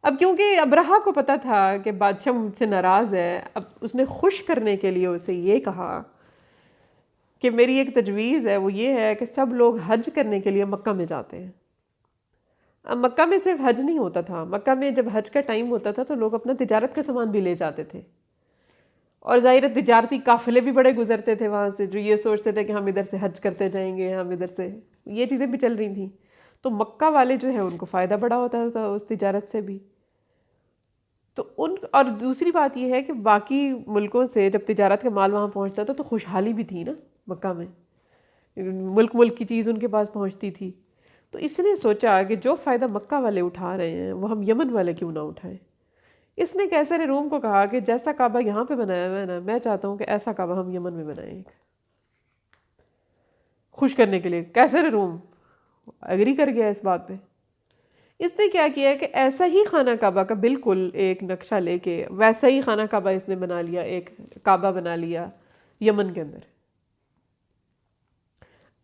अब क्योंकि अब्रहा को पता था कि बादशाह मुझसे नाराज़ है, अब उसने खुश करने के लिए उसे ये कहा कि मेरी एक तजवीज़ है, वो ये है कि सब लोग हज करने के लिए मक्का में जाते हैं। अब मक्का में सिर्फ हज नहीं होता था, मक्का में जब हज का टाइम होता था तो लोग अपना तिजारत का सामान भी ले जाते थे, और ज़ाहिर है तिजारती काफ़िले भी बड़े गुजरते थे वहाँ से, जो ये सोचते थे कि हम इधर से हज करते जाएंगे, हम इधर से, ये चीज़ें भी चल रही थी। तो मक्का वाले जो है उनको फ़ायदा बड़ा होता था उस तिजारत से भी। तो उन, और दूसरी बात यह है कि बाकी मुल्कों से जब तिजारत का माल वहाँ पहुँचता था तो खुशहाली भी थी ना मक्का में, मुल्क मुल्क की चीज़ उनके पास पहुँचती थी। तो इसने सोचा कि जो फ़ायदा मक्का वाले उठा रहे हैं वो हम यमन वाले क्यों ना उठाएं। इसने कैसर रूम को कहा कि जैसा काबा यहाँ पे बनाया हुआ है ना, मैं चाहता हूँ कि ऐसा काबा हम यमन में बनाएं, खुश करने के लिए। कैसर रूम एग्री कर गया इस बात पे। इसने क्या किया कि ऐसा ही खाना काबा का बिल्कुल एक नक्शा लेके वैसा ही खाना काबा इसने बना लिया, एक काबा बना लिया यमन के अंदर।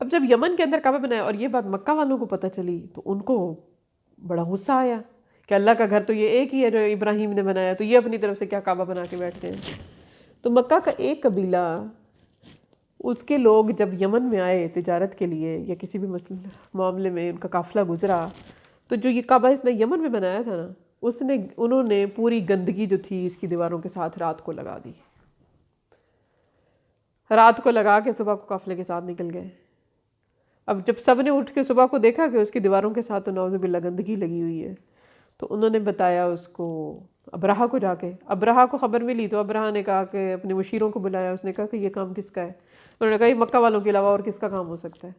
अब जब यमन के अंदर काबा बनाया और ये बात मक्का वालों को पता चली तो उनको बड़ा गुस्सा आया कि अल्लाह का घर तो ये एक ही है जो इब्राहिम ने बनाया, तो ये अपनी तरफ से क्या काबा बना के बैठ गए हैं। तो मक्का का एक कबीला, उसके लोग जब यमन में आए तिजारत के लिए या किसी भी मामले में उनका काफ़िला गुजरा, तो जो ये काबा इसने यमन में बनाया था ना, उन्होंने पूरी गंदगी जो थी इसकी दीवारों के साथ रात को लगा दी। रात को लगा के सुबह को काफ़िले के साथ निकल गए। अब जब सब ने उठ के सुबह को देखा कि उसकी दीवारों के साथ तो नौज़ुबिल्लाह गंदगी लगी हुई है, तो उन्होंने बताया उसको अब्रहा को जाके। अब्रहा को खबर मिली तो अब्रहा ने कहा कि अपने मुशीरों को बुलाया, उसने कहा कि ये काम किसका है। उन्होंने कहा ये मक्का वालों के अलावा और किसका काम हो सकता है,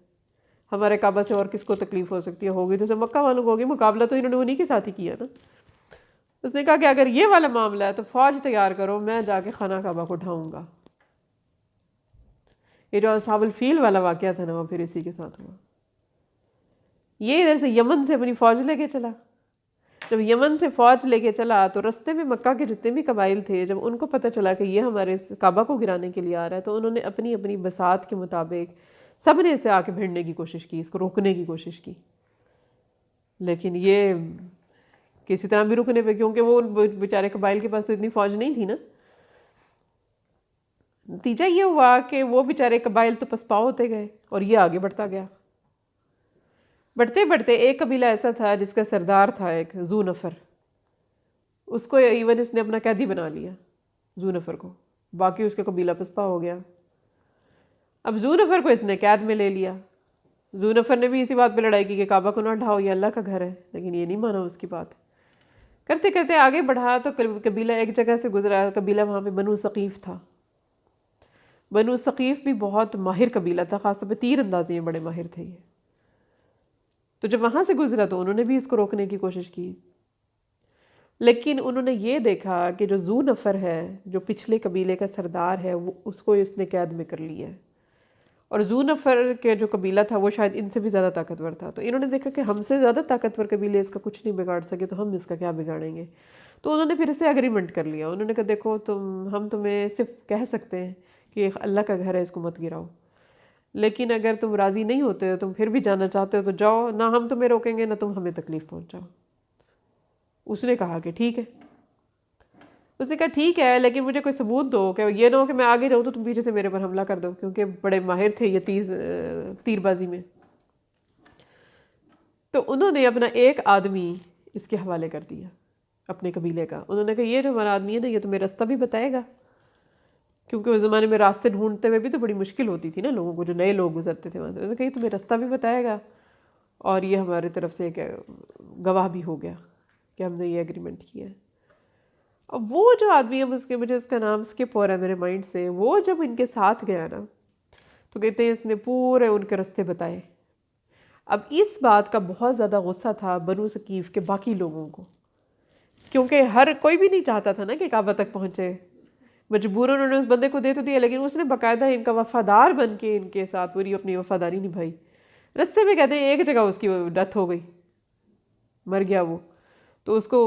हमारे काबा से और किसको तकलीफ हो सकती है, होगी तो सब मक्का वालों को होगी, मुकाबला तो इन्होंने उन्हीं के साथ ही किया ना। उसने कहा कि अगर ये वाला मामला है तो फ़ौज तैयार करो, मैं जाके खाना काबा को ढाऊँगा। ये जो असहाबुल फील वाला वाक़या था ना, वो फिर इसी के साथ हुआ। ये इधर से यमन से अपनी फ़ौज लेके चला। जब यमन से फ़ौज लेके चला तो रास्ते में मक्का के जितने भी कबाइल थे, जब उनको पता चला कि ये हमारे काबा को गिराने के लिए आ रहा है, तो उन्होंने अपनी अपनी बसात के मुताबिक सब ने इसे आके भिड़ने की कोशिश की, इसको रोकने की कोशिश की। लेकिन ये किसी तरह भी रुकने पे, क्योंकि वो बेचारे कबाइल के पास तो इतनी फ़ौज नहीं थी ना। नतीजा ये हुआ कि वो बेचारे कबाइल तो पसपा होते गए और ये आगे बढ़ता गया। बढ़ते बढ़ते एक कबीला ऐसा था जिसका सरदार था एक जू नफ़र, उसको इवन इसने अपना कैदी बना लिया, जू नफ़र को। बाकी उसका कबीला पसपा हो गया। अब जू नफ़र को इसने कैद में ले लिया। जू नफ़र ने भी इसी बात पे लड़ाई की कि काबा को ना ढाओ, ये अल्लाह का घर है, लेकिन ये नहीं माना उसकी बात। करते करते आगे बढ़ा तो कबीला एक जगह से गुजरा, कबीला वहाँ पे बनु सकीफ़ था। बनु सकीफ़ भी बहुत माहिर कबीला था, ख़ासतौर पर तीर अंदाजी में बड़े माहिर थे ये। तो जब वहाँ से गुजरा तो उन्होंने भी इसको रोकने की कोशिश की, लेकिन उन्होंने ये देखा कि जो जू नफ़र है, जो पिछले कबीले का सरदार है, वो उसको इसने कैद में कर लिया है। और जू नफ़र के जो कबीला था वो शायद इनसे भी ज़्यादा ताकतवर था। तो इन्होंने देखा कि हमसे ज़्यादा ताकतवर कबीले इसका कुछ नहीं बिगाड़ सके, तो हम इसका क्या बिगाड़ेंगे। तो उन्होंने फिर से एग्रीमेंट कर लिया। उन्होंने कहा देखो हम तुम्हें सिर्फ कह सकते हैं कि अल्लाह का घर है, इसको मत गिराओ, लेकिन अगर तुम राज़ी नहीं होते हो, तुम फिर भी जाना चाहते हो तो जाओ, ना हम तुम्हें रोकेंगे ना तुम हमें तकलीफ़ पहुँचाओ। उसने कहा कि ठीक है। उसने कहा ठीक है, लेकिन मुझे कोई सबूत दो कि ये ना हो कि मैं आगे जाऊँ तो तुम पीछे से मेरे पर हमला कर दो, क्योंकि बड़े माहिर थे ये तीरबाजी में। तो उन्होंने अपना एक आदमी इसके हवाले कर दिया, अपने कबीले का। उन्होंने कहा ये जो हमारा आदमी है ना, ये तुम्हें रास्ता भी बताएगा, क्योंकि उस ज़माने में रास्ते ढूंढते हुए भी तो बड़ी मुश्किल होती थी ना लोगों को, जो नए लोग गुजरते थे वहाँ से। उन्होंने कहा तुम्हें रास्ता भी बताएगा, और ये हमारी तरफ से एक गवाह भी हो गया कि हमने ये एग्रीमेंट किया है। अब वो जो आदमी है, मुझे उसका नाम स्किप हो रहा है मेरे माइंड से, वो जब इनके साथ गया ना तो कहते हैं इसने पूरे उनके रास्ते बताए। अब इस बात का बहुत ज़्यादा गुस्सा था बनु सकीफ़ के बाकी लोगों को, क्योंकि हर कोई भी नहीं चाहता था ना कि काबा तक पहुँचे। मजबूरन उन्होंने उस बंदे को दे तो दिया, लेकिन उसने बाकायदा इनका वफादार बन के इनके साथ पूरी अपनी वफादारी निभाई। रास्ते में कहते हैं एक जगह उसकी डेथ हो गई, मर गया वो। तो उसको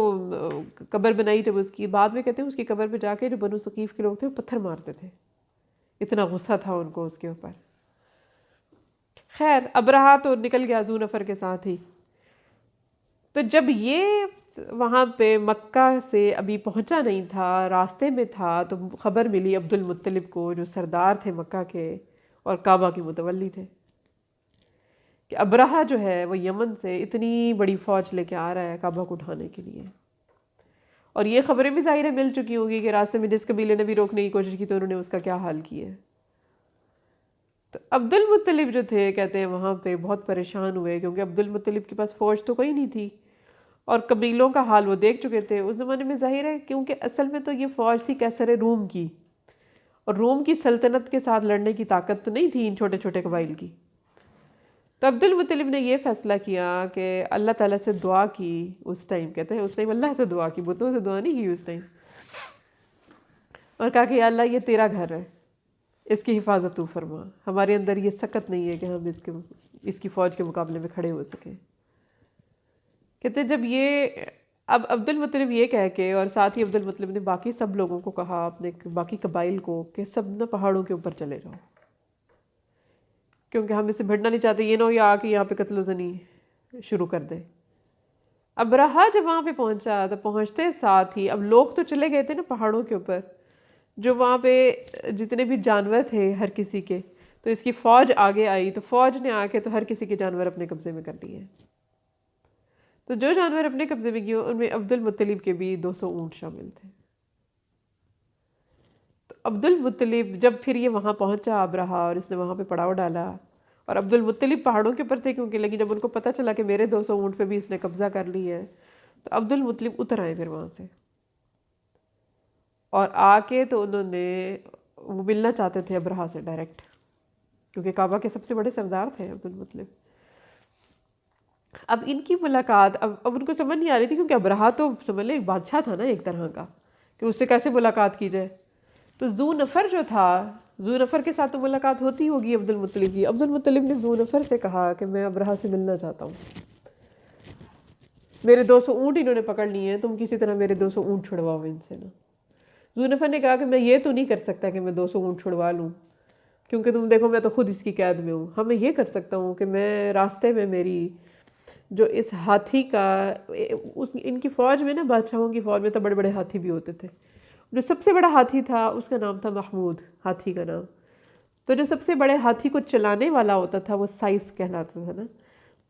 कब्र बनाई जब उसकी, बाद में कहते हैं उसकी कब्र पे जाके जो बनु सकीफ़ के लोग थे वो पत्थर मारते थे, इतना गुस्सा था उनको उसके ऊपर। खैर अब्रहा तो निकल गया जू नफ़र के साथ ही। तो जब ये तो वहाँ पे मक्का से अभी पहुँचा नहीं था, रास्ते में था, तो ख़बर मिली अब्दुल मुत्तलिब को, जो सरदार थे मक्का के और काबा के मुतवल्ली थे, कि अबरहा जो है वो यमन से इतनी बड़ी फ़ौज लेके आ रहा है काबा को उठाने के लिए। और ये ख़बरें भी ज़ाहिर है मिल चुकी होंगी कि रास्ते में जिस कबीले ने भी रोकने की कोशिश की तो उन्होंने उसका क्या हाल किया। तो अब्दुल मुत्तलिब जो थे कहते हैं वहाँ पे बहुत परेशान हुए, क्योंकि अब्दुल मुत्तलिब के पास फ़ौज तो कोई नहीं थी और कबीलों का हाल वो देख चुके थे उस ज़माने में। ज़ाहिर है क्योंकि असल में तो ये फ़ौज थी कैसर रूम की, और रोम की सल्तनत के साथ लड़ने की ताकत तो नहीं थी इन छोटे छोटे कबाइल की। तो अब्दुल मुत्तलिब ने ये फ़ैसला किया कि अल्लाह ताला से दुआ की उस टाइम, कहते हैं उस टाइम अल्लाह से दुआ की, बुतों से दुआ नहीं की उस टाइम, और कहा कि अल्लाह ये तेरा घर है, इसकी हिफाजत तू फरमा, हमारे अंदर ये सकत नहीं है कि हम इसकी फ़ौज के मुकाबले में खड़े हो सकें। कहते जब ये अब अब्दुल मुत्तलिब ये कह के, और साथ ही अब्दुल मुत्तलिब ने बाकी सब लोगों को कहा, अपने बाकी कबाइल को, कि सब ना पहाड़ों के ऊपर चले जाओ, क्योंकि हम इससे भिड़ना नहीं चाहते, ये ना हो या आके यहाँ पे कत्ल ज़नी शुरू कर दे। अबरहा जब वहाँ पे पहुँचा तो पहुँचते साथ ही, अब लोग तो चले गए थे ना पहाड़ों के ऊपर, जो वहाँ पे जितने भी जानवर थे हर किसी के, तो इसकी फ़ौज आगे आई, तो फ़ौज ने आके तो हर किसी के जानवर अपने कब्ज़े में कर लिए। तो जो जानवर अपने कब्ज़े में किए उनमें अब्दुल मुत्तलिब के भी 200 ऊँट शामिल थे। तो अब्दुल मुत्तलिब जब फिर ये वहाँ पहुँचा अबरहा, और इसने वहाँ पे पड़ाव डाला, और अब्दुल मुत्तलिब पहाड़ों के ऊपर थे क्योंकि, लेकिन जब उनको पता चला कि मेरे 200 ऊँट पे भी इसने कब्ज़ा कर ली है, तो अब्दुल मुत्तलिब उतर आए फिर वहाँ से, और आके तो उन्होंने वो मिलना चाहते थे अबरहा से डायरेक्ट, क्योंकि काबा के सबसे बड़े सरदार थे अब्दुल मुत्तलिब। अब इनकी मुलाकात अब उनको समझ नहीं आ रही थी, क्योंकि अबरहा तो समझ ले एक बादशाह था ना एक तरह का, कि उससे कैसे मुलाकात की जाए। तो जू नफ़र जो था, जू नफ़र के साथ तो मुलाकात होती होगी अब्दुल मुत्तलिब की। अब्दुल मुत्तलिब ने जू नफ़र से कहा कि मैं अबरहा से मिलना चाहता हूँ, मेरे 200 ऊँट इन्होंने पकड़ लिए हैं, तुम किसी तरह मेरे 200 ऊँट छुड़वाओ इनसे ना। जू नफ़र ने कहा कि मैं ये तो नहीं कर सकता कि मैं 200 ऊँट छुड़वा लूँ, क्योंकि तुम देखो मैं तो खुद इसकी कैद में हूँ। हाँ मैं ये कर सकता हूँ कि मैं रास्ते में मेरी जो इस हाथी का, उस इनकी फ़ौज में ना, बादशाहों की फ़ौज में तो बड़े बड़े हाथी भी होते थे, जो सबसे बड़ा हाथी था उसका नाम था महमूद, हाथी का नाम। तो जो सबसे बड़े हाथी को चलाने वाला होता था वो साइस कहलाता था ना।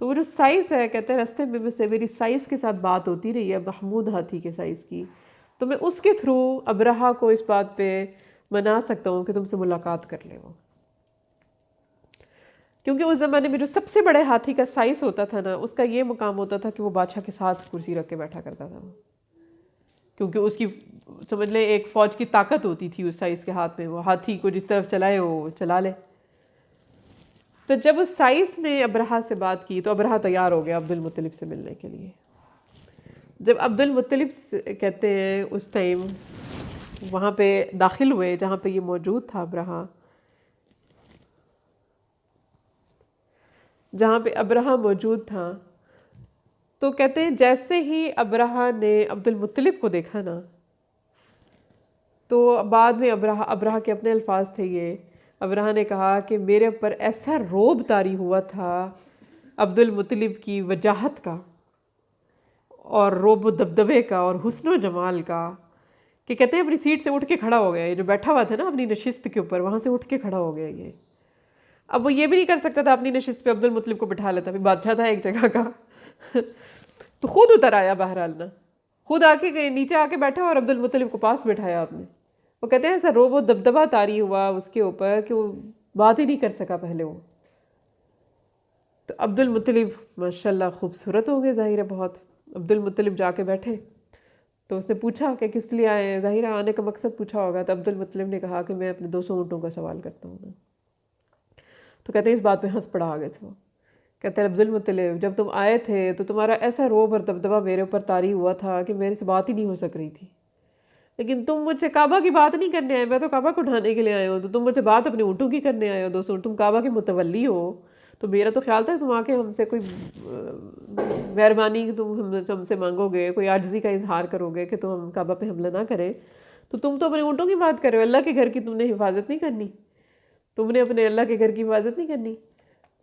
तो वो जो साइस है, कहते हैं रास्ते में से मेरी साइस के साथ बात होती रही है, महमूद हाथी के साइस की, तो मैं उसके थ्रू अबरहा को इस बात पे मना सकता हूँ कि तुमसे मुलाकात कर ले वो। क्योंकि उस ज़माने में जो सबसे बड़े हाथी का साइज़ होता था ना, उसका ये मुकाम होता था कि वो बादशाह के साथ कुर्सी रख के बैठा करता था, क्योंकि उसकी समझ ले एक फ़ौज की ताकत होती थी उस साइज़ के हाथ में, वो हाथी को जिस तरफ चलाए वो चला ले। तो जब उस साइज़ ने अबरहा से बात की तो अबरहा तैयार हो गया अब्दुल मुत्तलिब से मिलने के लिए। जब अब्दुल मुत्तलिब कहते हैं उस टाइम वहाँ पे दाखिल हुए जहाँ पे ये मौजूद था अबरहा, जहाँ पे अबरहा मौजूद था, तो कहते हैं जैसे ही अबरहा ने अब्दुल मुत्तलिब को देखा ना, तो बाद में अबरहा के अपने अल्फाज थे ये, अबरहा ने कहा कि मेरे ऊपर ऐसा रोब तारी हुआ था अब्दुल मुत्तलिब की वजाहत का और रोब दबदबे का और हुस्न जमाल का, कि कहते हैं अपनी सीट से उठ के खड़ा हो गया, ये जो बैठा हुआ था ना अपनी नशिस्त के ऊपर, वहाँ से उठ के खड़ा हो गया ये। अब वो ये भी नहीं कर सकता था अपनी नशिस्त पे अब्दुल मुत्तलिब को बिठा लेता, भी बादशाह था एक जगह का तो खुद उतर आया बहरहाल ना, खुद आके गए नीचे आके बैठा और अब्दुल मुत्तलिब को पास बिठाया आपने। वो कहते हैं ऐसा रोब दबदबा तारी हुआ उसके ऊपर कि वो बात ही नहीं कर सका पहले वो। तो अब्दुल मुत्तलिब माशाल्लाह खूबसूरत हो गए, ज़ाहिर है बहुत। अब्दुल मुत्तलिब जाके बैठे तो उसने पूछा कि किस लिए आए हैं, ज़ाहिर आने का मकसद पूछा होगा। तो अब्दुल मुत्तलिब ने कहा कि मैं अपने 200 ऊँटों का सवाल करता हूँ ना। तो कहते हैं इस बात पे हंस पड़ा आगे से वो। कहते हैं अब्दुल मुत्तलिब जब तुम आए थे तो तुम्हारा ऐसा रोब और दबदबा मेरे ऊपर तारी हुआ था कि मेरे से बात ही नहीं हो सक रही थी, लेकिन तुम मुझसे काबा की बात नहीं करने आए, मैं तो काबा को ढाने के लिए आए हो, तो तुम मुझसे बात अपने ऊँटों की करने आए हो। 200 तुम काबा के मुतवल्ली हो, तो मेरा तो ख्याल था तुम आके हमसे कोई मेहरबानी तुम हमसे मांगोगे, कोई आजिज़ी का इजहार करोगे कि तुम हम काबा पे हमला ना करें, तो तुम तो अपने ऊँटों की बात कर रहे हो, अल्लाह के घर की तुमने हिफाजत नहीं करनी, तुमने अपने अल्लाह के घर की हिफाजत नहीं करनी।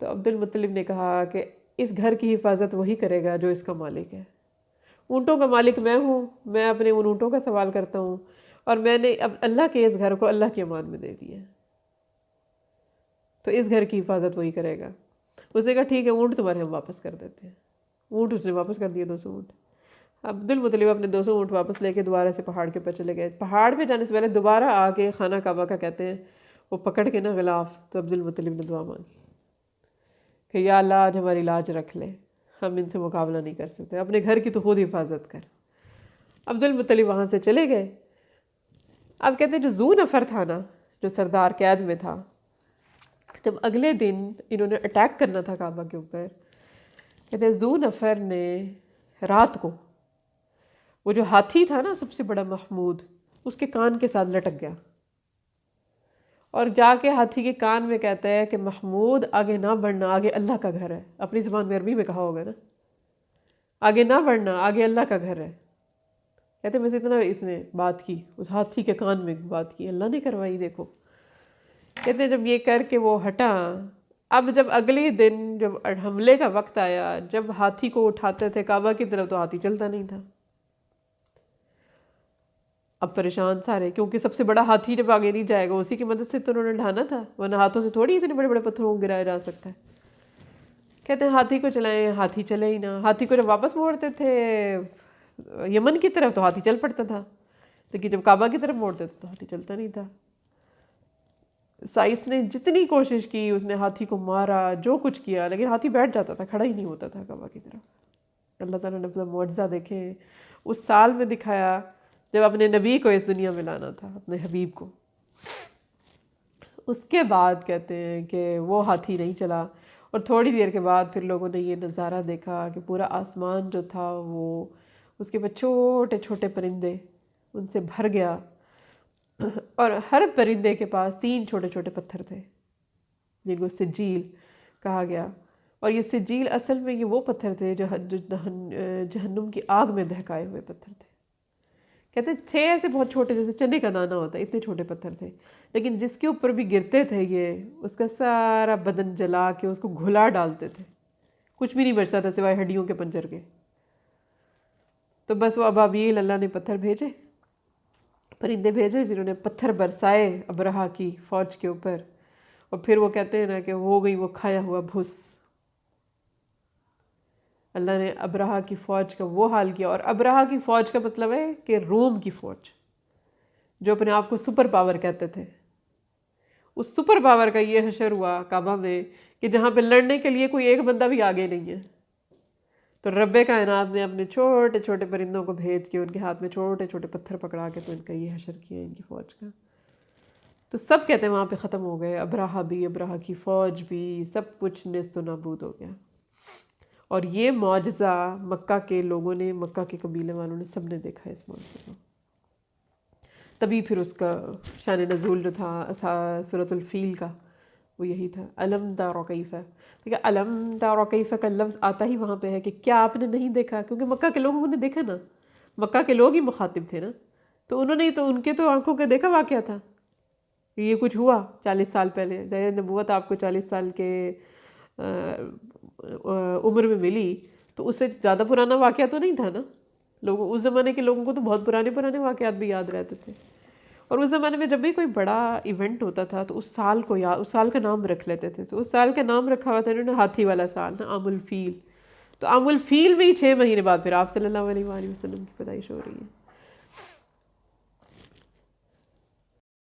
तो अब्दुल मुत्तलिब ने कहा कि इस घर की हिफाजत वही करेगा जो इसका मालिक है, ऊँटों का मालिक मैं हूँ, मैं अपने उन ऊँटों का सवाल करता हूँ, और मैंने अब अल्लाह के इस घर को अल्लाह की अमान में दे दिया, तो इस घर की हिफाजत वही करेगा। उसने कहा ठीक है, ऊँट तुम्हारे हम वापस कर देते हैं। ऊँट उसने वापस कर दिए, 200 ऊँट। अब्दुल मुतलिब अपने 200 ऊँट वापस लेके दोबारा से पहाड़ के ऊपर चले गए। पहाड़ पे जाने से पहले दोबारा आके खाना काबा का कहते हैं वो पकड़ के ना गिलाफ, तो अब्दुल मुतलिब ने दुआ मांगी कि या अल्लाह आज हमारी लाज रख ले, हम इनसे मुकाबला नहीं कर सकते, अपने घर की तो खुद हिफाजत कर। अब्दुल मुतलिब वहाँ से चले गए। अब कहते हैं जो जू नफ़र था ना, जो सरदार कैद में था, जब अगले दिन इन्होंने अटैक करना था काबा के ऊपर, कहते हैं जू नफ़र ने रात को वो जो हाथी था ना सबसे बड़ा महमूद, उसके कान के साथ लटक गया और जाके हाथी के कान में कहता है कि महमूद आगे ना बढ़ना, आगे अल्लाह का घर है। अपनी ज़बान में अरबी में कहा होगा ना, आगे ना बढ़ना, आगे अल्लाह का घर है। कहते बस इतना इसने बात की, उस हाथी के कान में बात की, अल्लाह ने करवाई। देखो कहते जब ये करके वो हटा, अब जब अगले दिन जब हमले का वक्त आया, जब हाथी को उठाते थे काबा की तरफ, तो हाथी चलता नहीं था। अब परेशान सारे, क्योंकि सबसे बड़ा हाथी जब आगे नहीं जाएगा, उसी की मदद से तो उन्होंने ढाना था, वरना हाथों से थोड़ी इतने बड़े बड़े पत्थरों को गिराया जा सकता है। कहते हैं हाथी को चलाएं, हाथी चले ही ना। हाथी को जब वापस मोड़ते थे यमन की तरफ तो हाथी चल पड़ता था, लेकिन जब काबा की तरफ मोड़ते थे तो हाथी चलता नहीं था। साइस ने जितनी कोशिश की, उसने हाथी को मारा, जो कुछ किया, लेकिन हाथी बैठ जाता था, खड़ा ही नहीं होता था काबा की तरफ। अल्लाह ताला ने अपना मुआजिज़ा देखे उस साल में दिखाया जब अपने नबी को इस दुनिया में लाना था, अपने हबीब को। उसके बाद कहते हैं कि वो हाथी नहीं चला, और थोड़ी देर के बाद फिर लोगों ने ये नज़ारा देखा कि पूरा आसमान जो था वो उसके बाद छोटे छोटे परिंदे उनसे भर गया, और हर परिंदे के पास 3 छोटे छोटे पत्थर थे जिनको सिजील कहा गया। और ये सिजील असल में ये वो पत्थर थे जो जहन्नुम की आग में दहकाए हुए पत्थर थे। कहते थे ऐसे बहुत छोटे, जैसे चने का दाना होता है, इतने छोटे पत्थर थे, लेकिन जिसके ऊपर भी गिरते थे ये उसका सारा बदन जला के उसको घुला डालते थे, कुछ भी नहीं बचता था सिवाय हड्डियों के पंजर के। तो बस वो अबाबील अल्लाह ने पत्थर भेजे, परिंदे भेजे, जिन्होंने पत्थर बरसाए अबरहा की फ़ौज के ऊपर, और फिर वो कहते हैं ना कि हो गई वो खाया हुआ भुस। अल्लाह ने अबरहा की फ़ौज का वो हाल किया। और अबरहा की फ़ौज का मतलब है कि रोम की फ़ौज, जो अपने आप को सुपर पावर कहते थे, उस सुपर पावर का ये हशर हुआ काबा में कि जहाँ पे लड़ने के लिए कोई एक बंदा भी आगे नहीं है। तो रब्बे कायनात ने अपने छोटे छोटे परिंदों को भेज के उनके हाथ में छोटे छोटे पत्थर पकड़ा के तो इनका ये हशर किया, इनकी फ़ौज का। तो सब कहते हैं वहाँ पे ख़त्म हो गए, अबरहा भी, अबरहा की फ़ौज भी, सब कुछ नेस्त नाबूद हो गया। और ये मौजज़ा मक्का के लोगों ने, मक्का के कबीले वालों ने, सब ने देखा इस मौजज़े को। तभी फिर उसका शान नज़ूल जो था सूरतुल फील का वो यही था, अलम तारा कैफ़ा। ठीक है, अलम तारा कैफ़ा का लफ्ज़ आता ही वहाँ पे है कि क्या आपने नहीं देखा, क्योंकि मक्का के लोगों ने देखा ना, मक्का के लोग ही मुखातिब थे ना, तो उन्होंने तो उनके तो आंखों के देखा वाक़या था ये कुछ हुआ 40 साल पहले। ज़ाहिर नबूवत आपको 40 साल के उम्र में मिली, तो उससे ज़्यादा पुराना वाक़या तो नहीं था ना। लोगों, उस ज़माने के लोगों को तो बहुत पुराने पुराने वाक़यात भी याद रहते थे, और उस ज़माने में जब भी कोई बड़ा इवेंट होता था तो उस साल को याद, उस साल का नाम रख लेते थे। तो उस साल का नाम रखा हुआ था इन्होंने हाथी वाला साल ना, आमुल फील। तो आमुल फील में ही 6 महीने बाद फिर आप सल्लल्लाहु अलैहि वसल्लम की पैदाइश हो रही है।